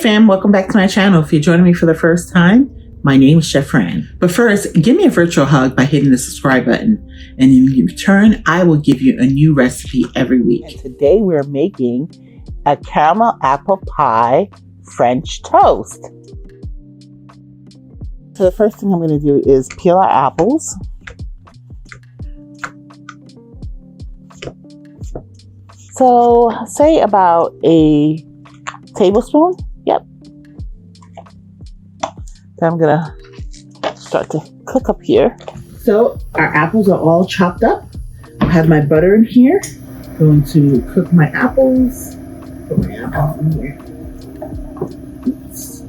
fam, welcome back to my channel. If you're joining me for the first time, my name is Chef Fran. But first, give me a virtual hug by hitting the subscribe button. And in return, I will give you a new recipe every week. And today we're making a caramel apple pie French toast. So the first thing I'm going to do is peel our apples. So say about a tablespoon. Yep. Then I'm going to start to cook up here. So our apples are all chopped up. I have my butter in here. Going to cook my apples. Put my apples in here. Oops.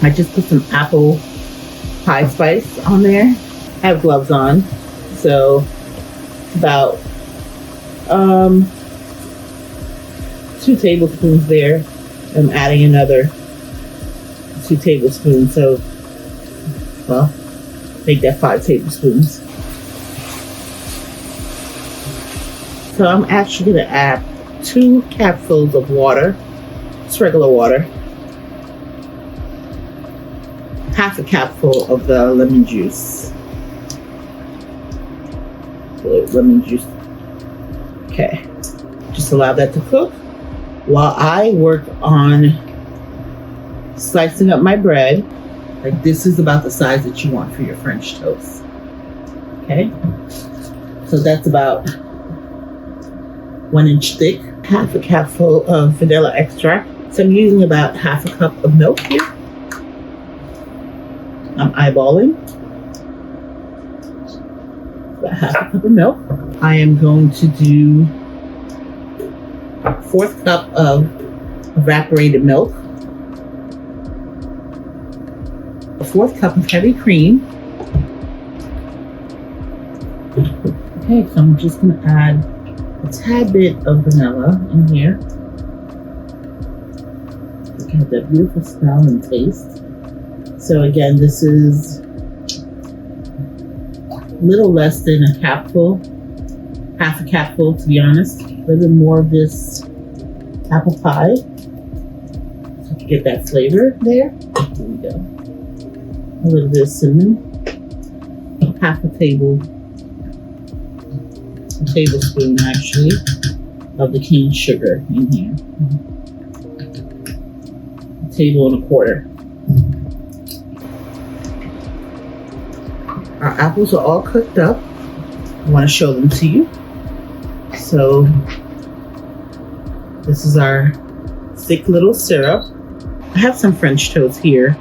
I just put some apple pie spice on there. I have gloves on, so about 2 tablespoons there. I'm adding another 2 tablespoons, so well, make that 5 tablespoons. So I'm actually going to add 2 capfuls of water, just regular water, half a capful of the lemon juice. Lemon juice. Okay, just allow that to cook while I work on slicing up my bread. Like this is about the size that you want for your French toast. Okay, so that's about 1 inch thick. Half a cupful of vanilla extract. So I'm using about half a cup of milk here. I'm eyeballing. About half a cup of milk. I am going to do 1/4 cup of evaporated milk, 1/4 cup of heavy cream. Okay, so I'm just going to add a tad bit of vanilla in here. You can have that beautiful smell and taste. So again, this is a little less than a capful, half a capful to be honest. A little bit more of this apple pie. So to get that flavor there. Here we go. A little bit of cinnamon. Half a tablespoon actually of the cane sugar in here. 1 tablespoon and a quarter. Our apples are all cooked up. I want to show them to you. So this is our thick little syrup. I have some French toast here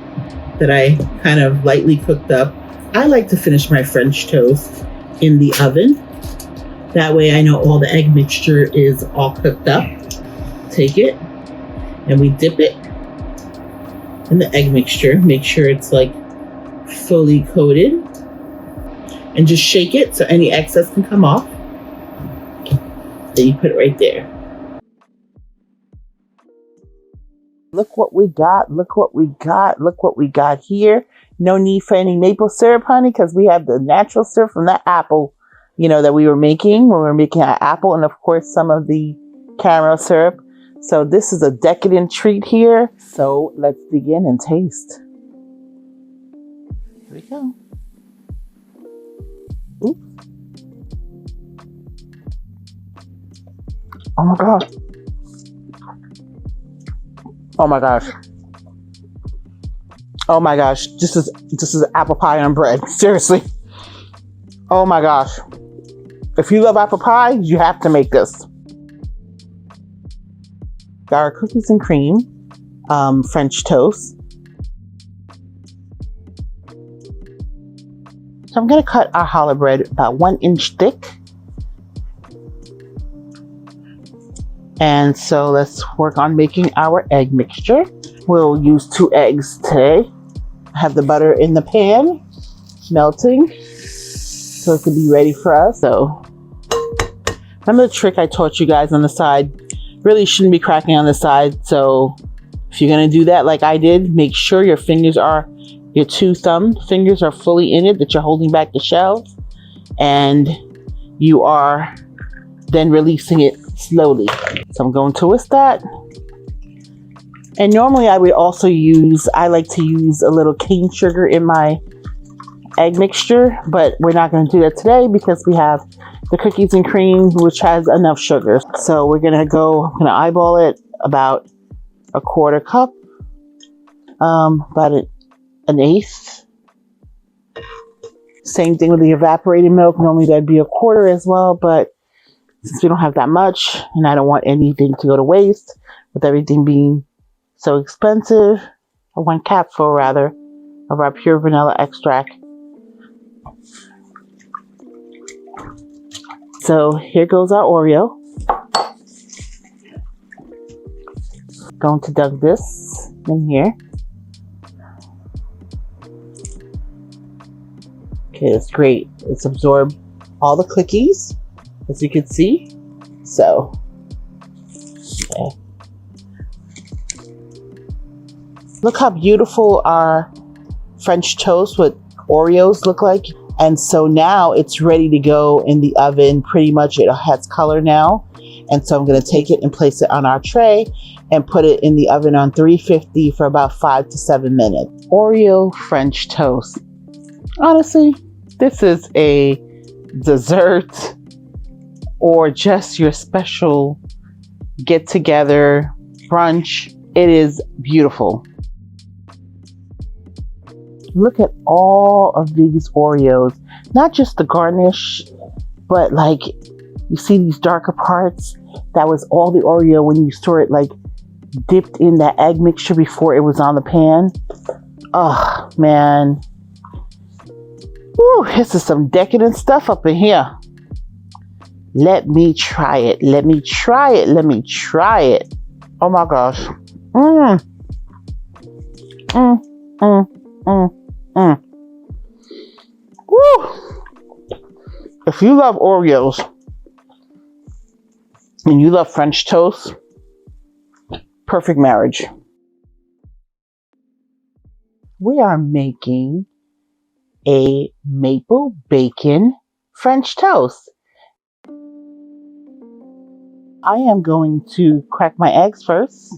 that I kind of lightly cooked up. I like to finish my French toast in the oven. That way I know all the egg mixture is all cooked up. Take it and we dip it in the egg mixture. Make sure it's like fully coated. And just shake it so any excess can come off. Then you put it right there. Look what we got, look what we got, look what we got here. No need for any maple syrup, honey, because we have the natural syrup from that apple, you know, that we were making when we were making our apple, and of course some of the caramel syrup. So this is a decadent treat here. So let's begin and taste. Here we go. Ooh. Oh my God. Oh my gosh. Oh my gosh. This is apple pie on bread. Seriously. Oh my gosh. If you love apple pie, you have to make this. Got our cookies and cream, French toast. So I'm going to cut our challah bread about 1 inch thick. And so let's work on making our egg mixture. We'll use 2 eggs today. I have the butter in the pan, melting, so it can be ready for us. So remember the trick I taught you guys on the side? Really shouldn't be cracking on the side. So if you're going to do that like I did, make sure your 2 thumb fingers are fully in it, that you're holding back the shells, and you are then releasing it slowly. So I'm going to whisk that. And normally I would also I like to use a little cane sugar in my egg mixture, but we're not going to do that today because we have the cookies and cream, which has enough sugar. So I'm going to eyeball it about a quarter cup, about an eighth. Same thing with the evaporated milk. Normally that'd be a quarter as well, but since we don't have that much and I don't want anything to go to waste with everything being so expensive, or 1 capful rather, of our pure vanilla extract. So here goes our Oreo. Going to dunk this in here. Okay, it's great. It's absorbed all the cookies, as you can see. So, okay. Look how beautiful our French toast with Oreos look like. And so now it's ready to go in the oven. Pretty much it has color now. And so I'm going to take it and place it on our tray and put it in the oven on 350 for about 5 to 7 minutes. Oreo French toast. Honestly, this is a dessert or just your special get together brunch. It is beautiful. Look at all of these Oreos, not just the garnish, but like you see these darker parts. That was all the Oreo when you saw it like dipped in that egg mixture before it was on the pan. Oh man. Woo, this is some decadent stuff up in here. Let me try it. Let me try it. Let me try it. Oh my gosh. Woo. If you love Oreos and you love French toast, perfect marriage. We are making a maple bacon French toast. I am going to crack my eggs first.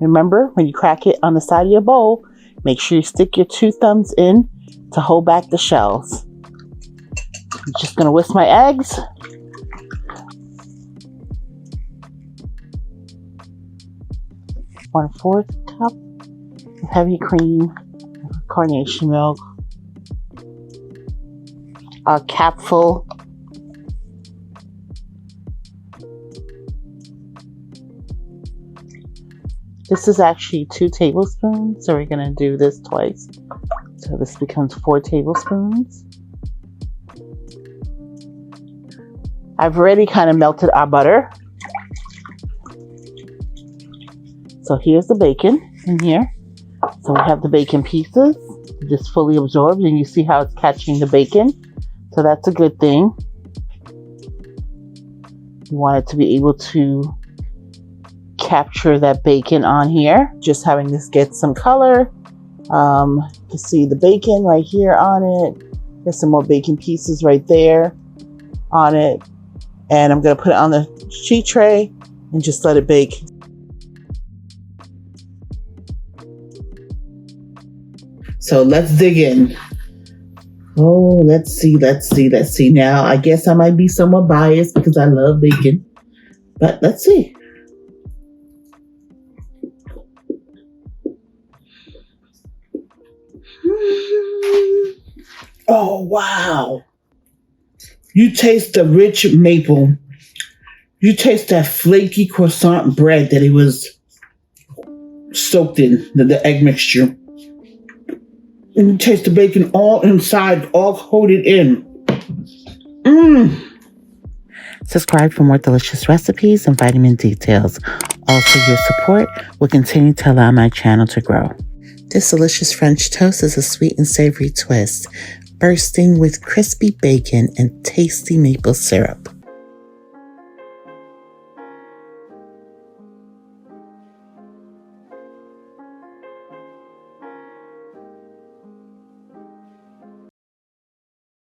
Remember, when you crack it on the side of your bowl, make sure you stick your 2 thumbs in to hold back the shells. I'm just going to whisk my eggs. One-fourth cup of heavy cream, carnation milk, a capful This is actually 2 tablespoons, so we're going to do this twice. So this becomes 4 tablespoons. I've already kind of melted our butter. So here's the bacon in here. So we have the bacon pieces just fully absorbed, and you see how it's catching the bacon. So that's a good thing. You want it to be able to capture that bacon on here. Just having this get some color. You see the bacon right here on it. There's some more bacon pieces right there on it. And I'm going to put it on the sheet tray and just let it bake. So let's dig in. Oh, let's see. Now, I guess I might be somewhat biased because I love bacon. But let's see. Oh, wow. You taste the rich maple. You taste that flaky croissant bread that it was soaked in, the egg mixture. And you taste the bacon all inside, all coated in. Subscribe for more delicious recipes and vitamin details. Also, your support will continue to allow my channel to grow. This delicious French toast is a sweet and savory twist, bursting with crispy bacon and tasty maple syrup.